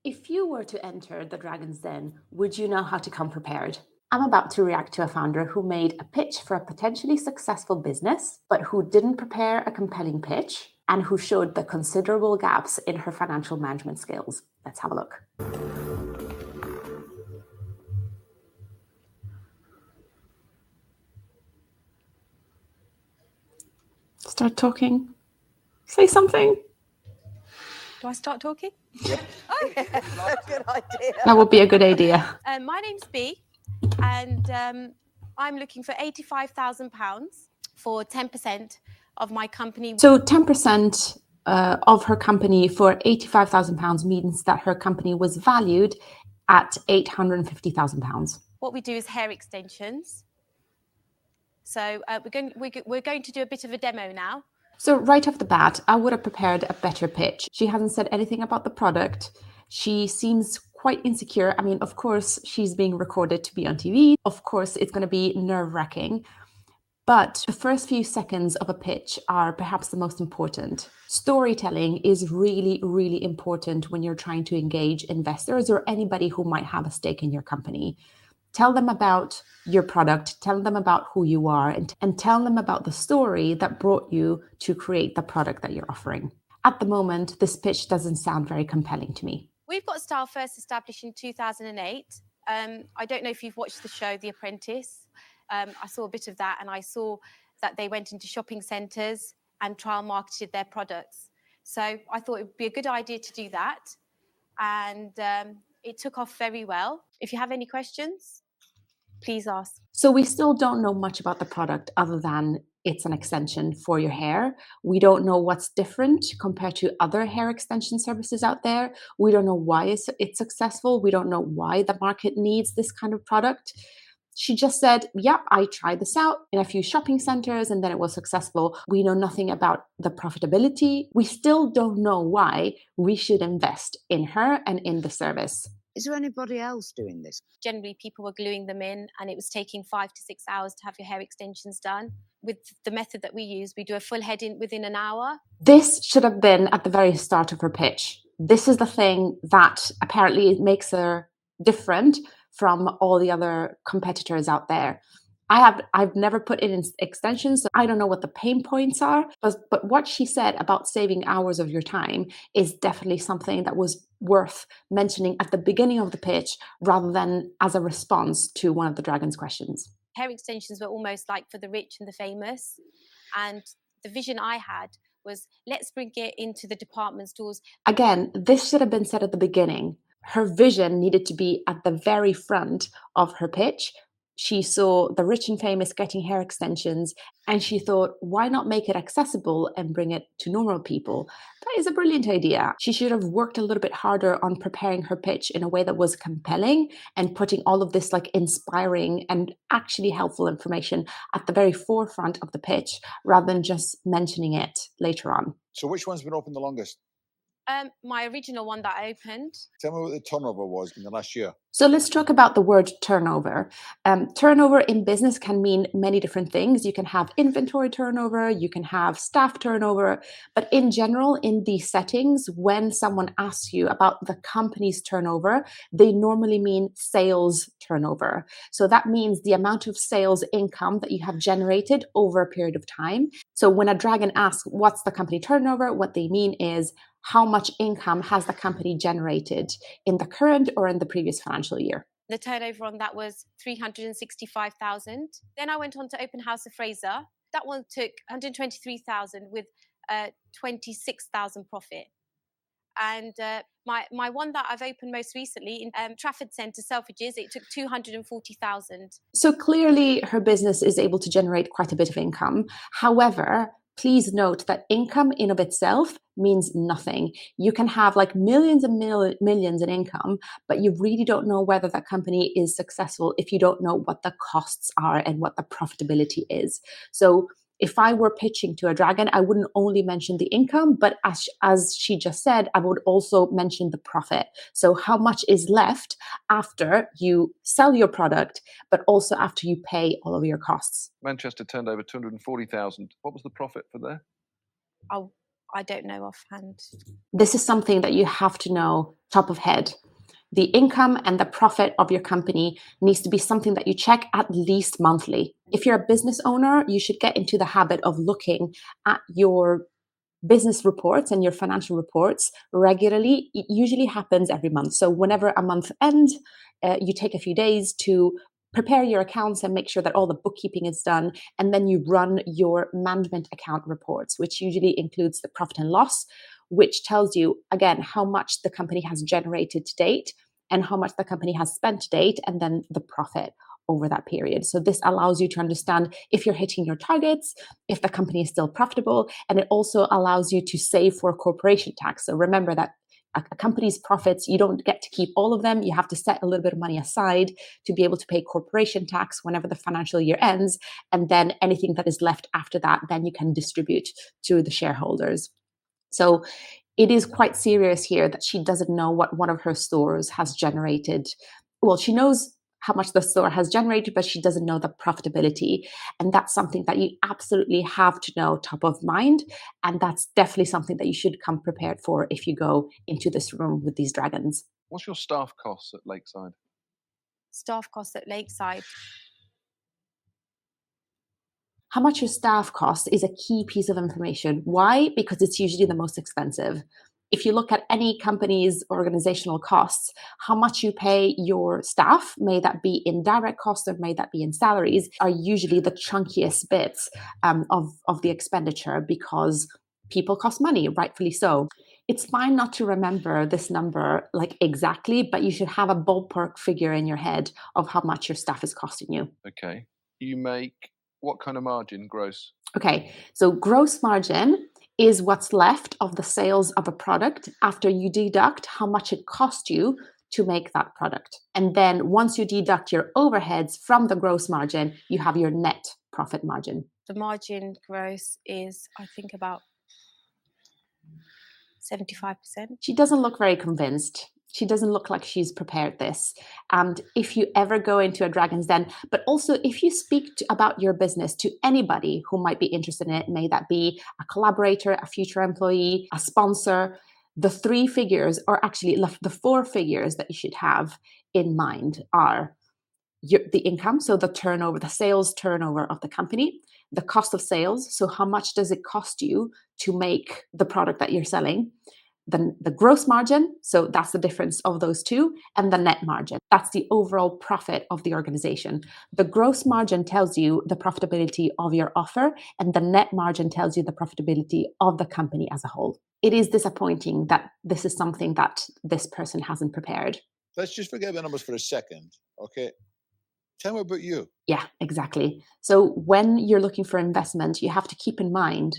If you were to enter the Dragon's Den, would you know how to come prepared? I'm about to react to a founder who made a pitch for a potentially successful business, but who didn't prepare a compelling pitch and who showed the considerable gaps in her financial management skills. Let's have a look. Start talking. Say something. Do I start talking? Yep. Oh, That's a good idea. That would be a good idea. my name's Bea, and I'm looking for £85,000 for 10% of my company. So 10% of her company for £85,000 means that her company was valued at £850,000. What we do is hair extensions. So we're going to do a bit of a demo now. So right off the bat, I would have prepared a better pitch. She hasn't said anything about the product. She seems quite insecure. I mean, of course, she's being recorded to be on TV. Of course, it's going to be nerve-wracking. But the first few seconds of a pitch are perhaps the most important. Storytelling is really, really important when you're trying to engage investors or anybody who might have a stake in your company. Tell them about your product, tell them about who you are, and tell them about the story that brought you to create the product that you're offering. At the moment, this pitch doesn't sound very compelling to me. We've got Style first established in 2008. I don't know if you've watched the show The Apprentice. I saw a bit of that, and I saw that they went into shopping centres and trial marketed their products. So I thought it would be a good idea to do that, and it took off very well. If you have any questions, please ask. So we still don't know much about the product other than it's an extension for your hair. We don't know what's different compared to other hair extension services out there. We don't know why it's successful. We don't know why the market needs this kind of product. She just said, yeah, I tried this out in a few shopping centers and then it was successful. We know nothing about the profitability. We still don't know why we should invest in her and in the service. Is there anybody else doing this? Generally, people were gluing them in, and it was taking 5 to 6 hours to have your hair extensions done. With the method that we use, we do a full head in within an hour. This should have been at the very start of her pitch. This is the thing that apparently makes her different from all the other competitors out there. I've never put in extensions, so I don't know what the pain points are, but what she said about saving hours of your time is definitely something that was worth mentioning at the beginning of the pitch rather than as a response to one of the Dragon's questions. Hair extensions were almost like for the rich and the famous, and the vision I had was, let's bring it into the department stores. Again, this should have been said at the beginning. Her vision needed to be at the very front of her pitch. She saw the rich and famous getting hair extensions, and she thought, why not make it accessible and bring it to normal people? That is a brilliant idea. She should have worked a little bit harder on preparing her pitch in a way that was compelling and putting all of this like inspiring and actually helpful information at the very forefront of the pitch rather than just mentioning it later on. So which one's been open the longest? My original one that I opened. Tell me what the turnover was in the last year. So let's talk about the word turnover. Turnover in business can mean many different things. You can have inventory turnover, you can have staff turnover, but in general, in these settings, when someone asks you about the company's turnover, they normally mean sales turnover. So that means the amount of sales income that you have generated over a period of time. So when a Dragon asks, what's the company turnover? What they mean is, how much income has the company generated in the current or in the previous financial year? The turnover on that was 365,000. Then I went on to open House of Fraser. That one took 123,000 with 26,000 profit. And my one that I've opened most recently in Trafford Centre, Selfridges, it took 240,000. So clearly her business is able to generate quite a bit of income. However, please note that income in of itself means nothing. You can have like millions and millions in income, but you really don't know whether that company is successful if you don't know what the costs are and what the profitability is. So if I were pitching to a Dragon, I wouldn't only mention the income, but as she just said, I would also mention the profit. So how much is left after you sell your product, but also after you pay all of your costs. Manchester turned over 240,000. What was the profit for there? Oh, I don't know offhand. This is something that you have to know top of head. The income and the profit of your company needs to be something that you check at least monthly. If you're a business owner, you should get into the habit of looking at your business reports and your financial reports regularly. It usually happens every month. So whenever a month ends, you take a few days to prepare your accounts and make sure that all the bookkeeping is done. And then you run your management account reports, which usually includes the profit and loss, which tells you, again, how much the company has generated to date and how much the company has spent to date, and then the profit over that period. So this allows you to understand if you're hitting your targets, if the company is still profitable, and it also allows you to save for corporation tax. So remember that a company's profits, you don't get to keep all of them. You have to set a little bit of money aside to be able to pay corporation tax whenever the financial year ends. And then anything that is left after that, then you can distribute to the shareholders. So it is quite serious here that she doesn't know what one of her stores has generated. Well, she knows how much the store has generated, but she doesn't know the profitability. And that's something that you absolutely have to know top of mind. And that's definitely something that you should come prepared for if you go into this room with these dragons. What's your staff costs at Lakeside? Staff costs at Lakeside. How much your staff costs is a key piece of information. Why? Because it's usually the most expensive. If you look at any company's organizational costs, how much you pay your staff, may that be in direct costs or may that be in salaries, are usually the chunkiest bits of the expenditure, because people cost money, rightfully so. It's fine not to remember this number like exactly, but you should have a ballpark figure in your head of how much your staff is costing you. Okay. You make what kind of margin gross? Okay, so gross margin is what's left of the sales of a product after you deduct how much it cost you to make that product. And then once you deduct your overheads from the gross margin, you have your net profit margin. The margin gross is, I think, about 75%. She doesn't look very convinced. She doesn't look like she's prepared this. And if you ever go into a Dragon's Den, but also if you speak about your business to anybody who might be interested in it, may that be a collaborator, a future employee, a sponsor, the three figures, or actually the four figures that you should have in mind are the income, so the turnover, the sales turnover of the company, the cost of sales, so how much does it cost you to make the product that you're selling, then the gross margin, so that's the difference of those two, and the net margin. That's the overall profit of the organization. The gross margin tells you the profitability of your offer, and the net margin tells you the profitability of the company as a whole. It is disappointing that this is something that this person hasn't prepared. Let's just forget the numbers for a second, okay? Tell me about you. Yeah, exactly. So when you're looking for investment, you have to keep in mind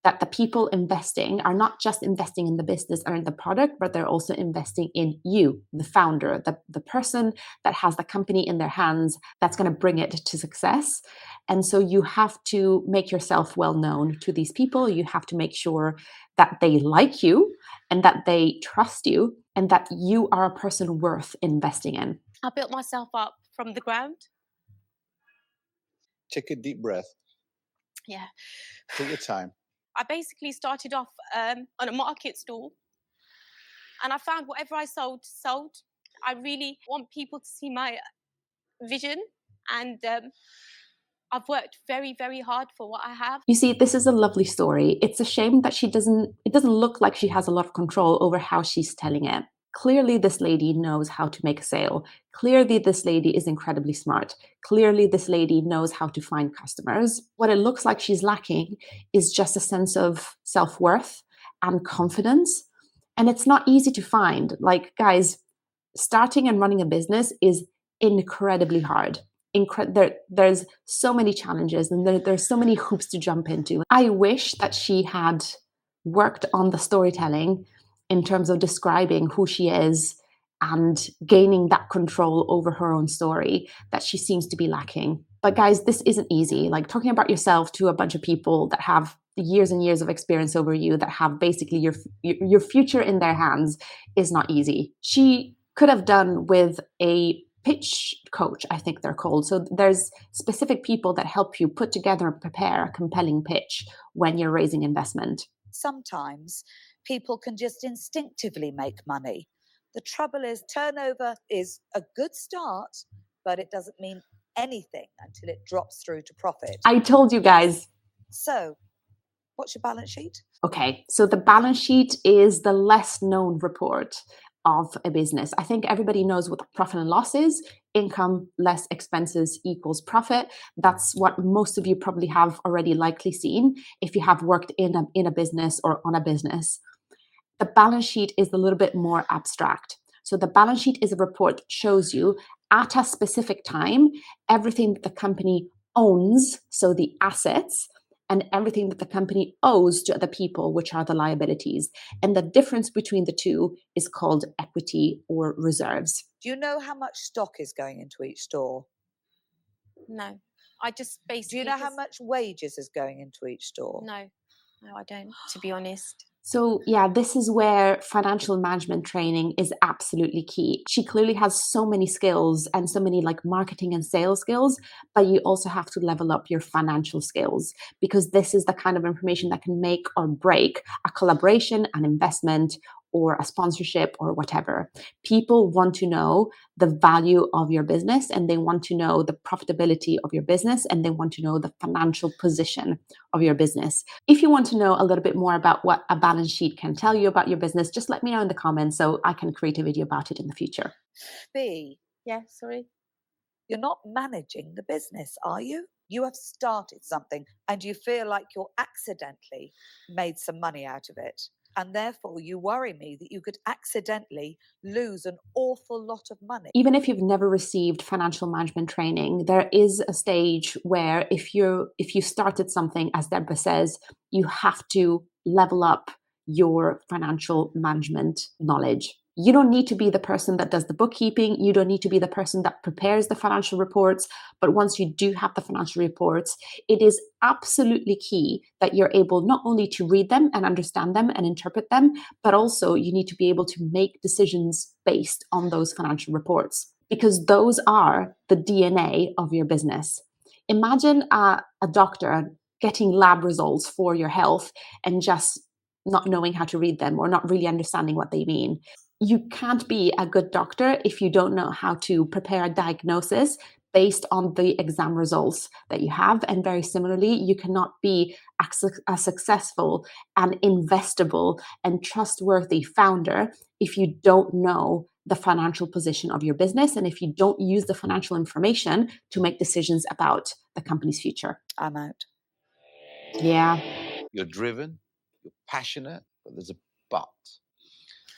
that the people investing are not just investing in the business or in the product, but they're also investing in you, the founder, the person that has the company in their hands that's going to bring it to success. And so you have to make yourself well known to these people. You have to make sure that they like you and that they trust you and that you are a person worth investing in. I built myself up from the ground. Take a deep breath. Yeah. Take your time. I basically started off on a market stall, and I found whatever I sold. I really want people to see my vision, and I've worked very, very hard for what I have. You see, this is a lovely story. It's a shame that it doesn't look like she has a lot of control over how she's telling it. Clearly, this lady knows how to make a sale. Clearly, this lady is incredibly smart. Clearly, this lady knows how to find customers. What it looks like she's lacking is just a sense of self-worth and confidence. And it's not easy to find. Like, guys, starting and running a business is incredibly hard. There's so many challenges and there's so many hoops to jump into. I wish that she had worked on the storytelling in terms of describing who she is and gaining that control over her own story that she seems to be lacking. But guys, this isn't easy. Like, talking about yourself to a bunch of people that have years and years of experience over you, that have basically your future in their hands, is not easy. She could have done with a pitch coach, I think they're called. So there's specific people that help you put together and prepare a compelling pitch when you're raising investment. Sometimes people can just instinctively make money. The trouble is, turnover is a good start, but it doesn't mean anything until it drops through to profit. I told you guys. So, what's your balance sheet? Okay, so the balance sheet is the less known report of a business. I think everybody knows what the profit and loss is. Income less expenses equals profit. That's what most of you probably have already likely seen if you have worked in a business or on a business. The balance sheet is a little bit more abstract. So the balance sheet is a report that shows you at a specific time everything that the company owns, so the assets, and everything that the company owes to other people, which are the liabilities. And the difference between the two is called equity or reserves. Do you know how much stock is going into each store? No, I just Do basically. you know how much wages is going into each store? No, I don't, to be honest. So yeah, this is where financial management training is absolutely key. She clearly has so many skills and so many like marketing and sales skills, but you also have to level up your financial skills because this is the kind of information that can make or break a collaboration, an investment, or a sponsorship or whatever. People want to know the value of your business and they want to know the profitability of your business and they want to know the financial position of your business. If you want to know a little bit more about what a balance sheet can tell you about your business, just let me know in the comments so I can create a video about it in the future. B, Yeah, sorry. you're not managing the business, are you? You have started something and you feel like you're accidentally made some money out of it. And therefore, you worry me that you could accidentally lose an awful lot of money. Even if you've never received financial management training, there is a stage where if you started something, as Deborah says, you have to level up your financial management knowledge. You don't need to be the person that does the bookkeeping. You don't need to be the person that prepares the financial reports. But once you do have the financial reports, it is absolutely key that you're able not only to read them and understand them and interpret them, but also you need to be able to make decisions based on those financial reports because those are the DNA of your business. Imagine a doctor getting lab results for your health and just not knowing how to read them or not really understanding what they mean. You can't be a good doctor if you don't know how to prepare a diagnosis based on the exam results that you have. And very similarly, you cannot be a successful and investable and trustworthy founder if you don't know the financial position of your business and if you don't use the financial information to make decisions about the company's future. I'm out. Yeah. You're driven, you're passionate, but there's a but.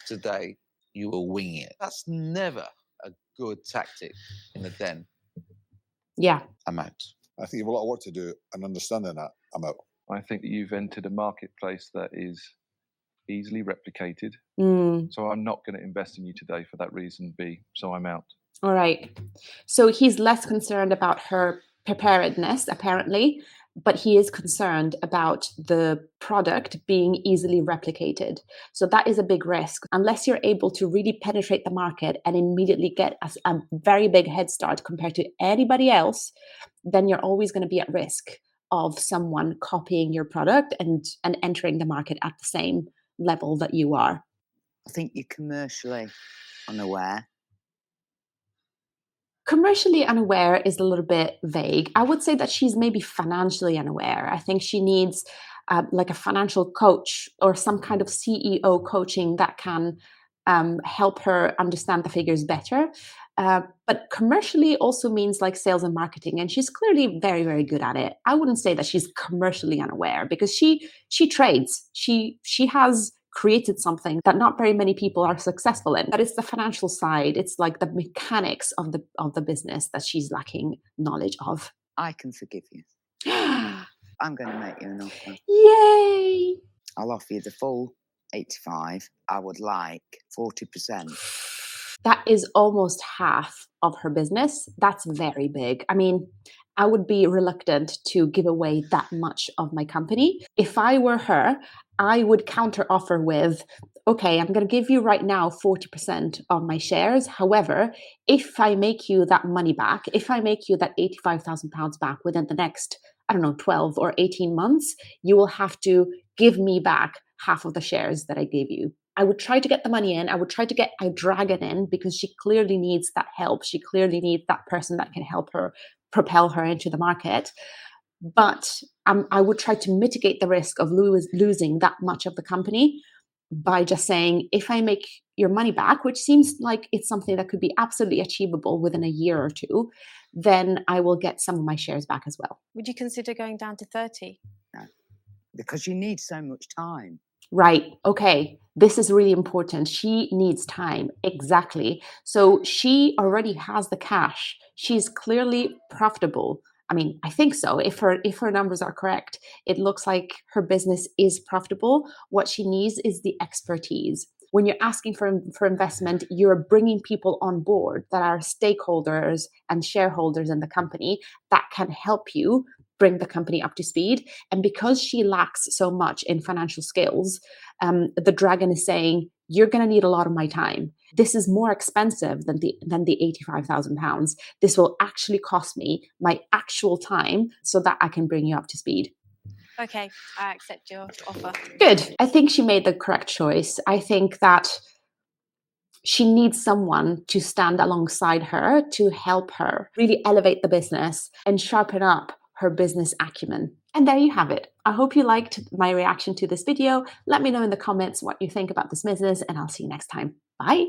Today, you will wing it. That's never a good tactic in the den. Yeah. I'm out. I think you have a lot of work to do and understanding that. I'm out. I think that you've entered a marketplace that is easily replicated. So I'm not going to invest in you today for that reason, B. So I'm out. All right. So he's less concerned about her preparedness, apparently, but he is concerned about the product being easily replicated. So that is a big risk. Unless you're able to really penetrate the market and immediately get a very big head start compared to anybody else, then you're always going to be at risk of someone copying your product and entering the market at the same level that you are. I think you're commercially unaware. Commercially unaware is a little bit vague. I would say that she's maybe financially unaware. I think she needs like a financial coach or some kind of CEO coaching that can help her understand the figures better. But commercially also means like sales and marketing, and she's clearly very, very good at it. I wouldn't say that she's commercially unaware because she trades. She has created something that not very many people are successful in. But it's the financial side. It's like the mechanics of the business that she's lacking knowledge of. I can forgive you. I'm going to make you an offer. Yay! I'll offer you the full 85. I would like 40%. That is almost half of her business. That's very big. I mean, I would be reluctant to give away that much of my company. If I were her, I would counter offer with, okay, I'm going to give you right now 40% of my shares. However, if I make you that money back, if I make you that £85,000 back within the next, I don't know, 12 or 18 months, you will have to give me back half of the shares that I gave you. I would try to get the money in. I would try to get a dragon in because she clearly needs that help. She clearly needs that person that can help her propel her into the market. But I would try to mitigate the risk of losing that much of the company by just saying, if I make your money back, which seems like it's something that could be absolutely achievable within a year or two, then I will get some of my shares back as well. Would you consider going down to 30? No, because you need so much time. Right. Okay. This is really important. She needs time. Exactly. So she already has the cash. She's clearly profitable. I mean, I think so. If her numbers are correct, it looks like her business is profitable. What she needs is the expertise. When you're asking for investment, you're bringing people on board that are stakeholders and shareholders in the company that can help you bring the company up to speed. And because she lacks so much in financial skills, the dragon is saying, you're going to need a lot of my time. This is more expensive than the £85,000. This will actually cost me my actual time so that I can bring you up to speed. Okay, I accept your offer. Good. I think she made the correct choice. I think that she needs someone to stand alongside her to help her really elevate the business and sharpen up her business acumen. And there you have it. I hope you liked my reaction to this video. Let me know in the comments what you think about this business, and I'll see you next time. Bye.